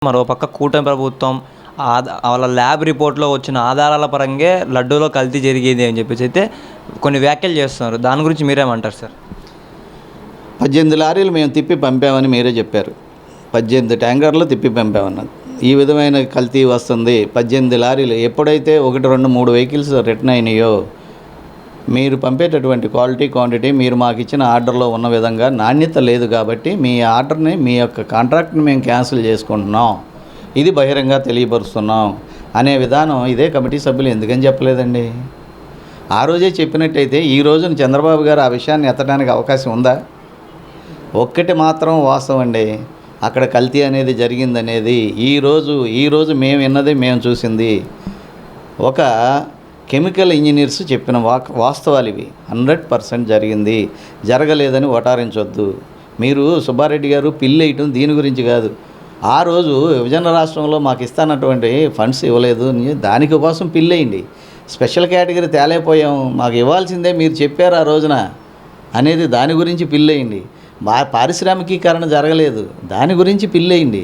మరోపక్క కూటమి ప్రభుత్వం వాళ్ళ ల్యాబ్ రిపోర్ట్‌లో వచ్చిన ఆధారాల పరంగే లడ్డూలో కల్తీ జరిగేది అని చెప్పేసి అయితే కొన్ని వ్యాఖ్యలు చేస్తున్నారు. దాని గురించి మీరేమంటారు సార్? 18 లారీలు మేము తిప్పి పంపామని మీరే చెప్పారు. 18 ట్యాంకర్లు తిప్పి పంపామన్నారు. ఈ విధమైన కల్తీ వస్తుంది. 18 లారీలు ఎప్పుడైతే 1, 2, 3 వెహికల్స్ రిటర్న్ అయినాయో మీరు పంపేటటువంటి క్వాలిటీ క్వాంటిటీ మీరు మాకు ఇచ్చిన ఆర్డర్లో ఉన్న విధంగా నాణ్యత లేదు కాబట్టి మీ ఆర్డర్ని మీ యొక్క కాంట్రాక్ట్ని మేము క్యాన్సిల్ చేసుకుంటున్నాం, ఇది బహిరంగ తెలియపరుస్తున్నాం అనే విధానం ఇదే కమిటీ సభ్యులు ఎందుకని చెప్పలేదండి? ఆ రోజే చెప్పినట్టయితే ఈ రోజున చంద్రబాబు గారు ఆ విషయాన్ని ఎత్తడానికి అవకాశం ఉందా? ఒక్కటి మాత్రం వాస్తవం అండి, అక్కడ కల్తీ అనేది జరిగిందనేది ఈరోజు మేము విన్నది, మేము చూసింది ఒక కెమికల్ ఇంజనీర్స్ చెప్పిన వాస్తవాలు ఇవి. 100% జరిగింది, జరగలేదని ఓటారించొద్దు. మీరు సుబ్బారెడ్డి గారు పిల్లి వేయటం దీని గురించి కాదు. ఆ రోజు విభజన రాష్ట్రంలో మాకు ఇస్తానటువంటి ఫండ్స్ ఇవ్వలేదు, దానికి కోసం పిల్లేయండి. స్పెషల్ కేటగిరీ తేలేపోయాం, మాకు ఇవ్వాల్సిందే మీరు చెప్పారు ఆ రోజున అనేది దాని గురించి పిల్లేయండి. పారిశ్రామికీకరణ జరగలేదు, దాని గురించి పిల్లేయండి.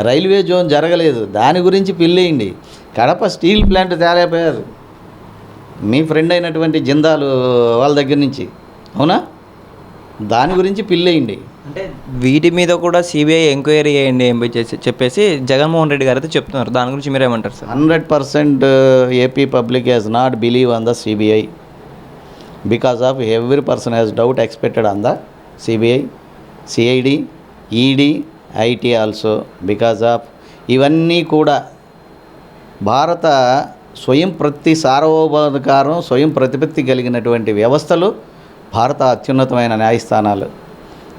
రైల్వే జోన్ జరగలేదు, దాని గురించి పిల్లేయండి. కడప స్టీల్ ప్లాంట్ తేలేపోయారు మీ ఫ్రెండ్ అయినటువంటి జిందాల్ వాళ్ళ దగ్గర నుంచి, అవునా? దాని గురించి పిల్లేయండి. అంటే వీటి మీద కూడా సిబిఐ ఎంక్వైరీ చేయండి అని చెప్పేసి జగన్మోహన్ రెడ్డి గారు అయితే చెప్తున్నారు. దాని గురించి మీరేమంటారు sir? 100% AP public has not believe on the CBI because of every person has doubt expected on the CBI, CID, ED, IT also. Because of ఇవన్నీ కూడా భారత స్వయం సార్వభౌమాధికారం, స్వయం ప్రతిపత్తి కలిగినటువంటి వ్యవస్థలు భారత అత్యున్నతమైన న్యాయస్థానాలు.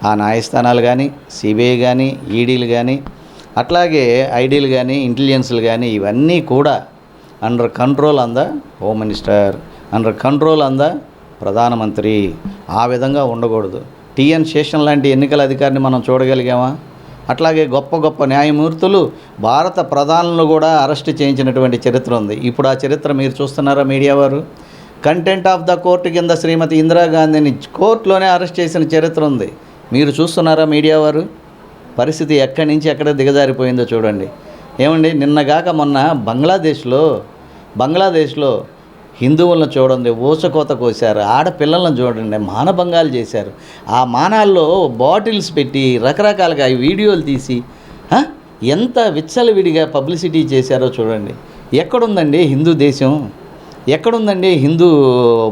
ఆ న్యాయస్థానాలు కానీ, సిబిఐ కానీ, ఈడీలు కానీ, అట్లాగే ఐడీలు కానీ, ఇంటెలిజెన్స్లు కానీ ఇవన్నీ కూడా under control on the home minister, under control on the ప్రధానమంత్రి. ఆ విధంగా ఉండకూడదు. టిఎన్ శేషన్ లాంటి ఎన్నికల అధికారిని మనం చూడగలిగామా? అట్లాగే గొప్ప గొప్ప న్యాయమూర్తులు భారత ప్రధానులను కూడా అరెస్ట్ చేయించినటువంటి చరిత్ర ఉంది. ఇప్పుడు ఆ చరిత్ర మీరు చూస్తున్నారా మీడియా వారు? కంటెంట్ ఆఫ్ ద కోర్టు కింద శ్రీమతి ఇందిరాగాంధీని కోర్టులోనే అరెస్ట్ చేసిన చరిత్ర ఉంది. మీరు చూస్తున్నారా మీడియా వారు? పరిస్థితి ఎక్కడి నుంచి ఎక్కడ దిగజారిపోయిందో చూడండి. ఏమండి, నిన్నగాక మొన్న బంగ్లాదేశ్లో హిందువులను చూడండి ఊచకోత కోసారు, ఆడపిల్లలను చూడండి మానభంగాలు చేశారు. ఆ మానాల్లో బాటిల్స్ పెట్టి రకరకాలుగా వీడియోలు తీసి ఎంత విచ్చలవిడిగా పబ్లిసిటీ చేశారో చూడండి. ఎక్కడుందండి హిందూ దేశం? ఎక్కడుందండి హిందూ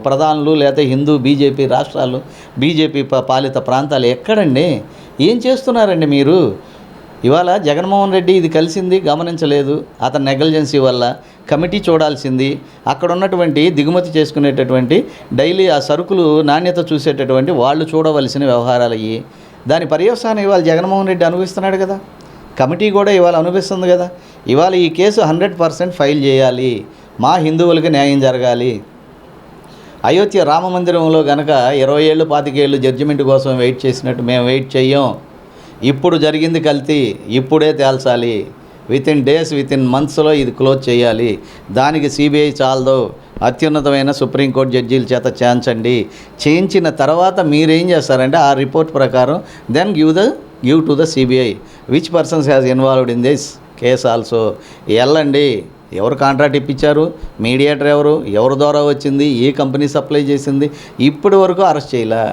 ప్రధానులు, లేకపోతే హిందూ బీజేపీ రాష్ట్రాలు, బీజేపీ పాలిత ప్రాంతాలు ఎక్కడండి? ఏం చేస్తున్నారండి మీరు? ఇవాళ జగన్మోహన్ రెడ్డి ఇది కలిసింది గమనించలేదు, అతని నెగ్లిజెన్సీ వల్ల. కమిటీ చూడాల్సింది, అక్కడ ఉన్నటువంటి దిగుమతి చేసుకునేటటువంటి డైలీ ఆ సరుకులు నాణ్యత చూసేటటువంటి వాళ్ళు చూడవలసిన వ్యవహారాలు అయ్యి, దాని పర్యవసానం ఇవాళ జగన్మోహన్ రెడ్డి అనుభవిస్తున్నాడు కదా, కమిటీ కూడా ఇవాళ అనుభవిస్తుంది కదా. ఇవాళ ఈ కేసు 100% ఫైల్ చేయాలి, మా హిందువులకి న్యాయం జరగాలి. అయోధ్య రామ మందిరంలో కనుక 20 ఏళ్ళు 25 ఏళ్ళు జడ్జిమెంట్ కోసం వెయిట్ చేసినట్టు మేము వెయిట్ చెయ్యం. ఇప్పుడు జరిగింది కల్తీ, ఇప్పుడే తేల్చాలి. వితిన్ డేస్, వితిన్ మంత్స్లో ఇది క్లోజ్ చేయాలి. దానికి సిబిఐ చాలదు, అత్యున్నతమైన సుప్రీంకోర్టు జడ్జీల చేత చేయించిన తర్వాత మీరేం చేస్తారంటే ఆ రిపోర్ట్ ప్రకారం then give to the CBI which persons has involved in this case also. వెళ్ళండి, ఎవరు కాంట్రాక్ట్ ఇప్పించారు, మీడియేటర్ ఎవరు ద్వారా వచ్చింది, ఏ కంపెనీ సప్లై చేసింది, ఇప్పటి వరకు అరెస్ట్ చేయలే.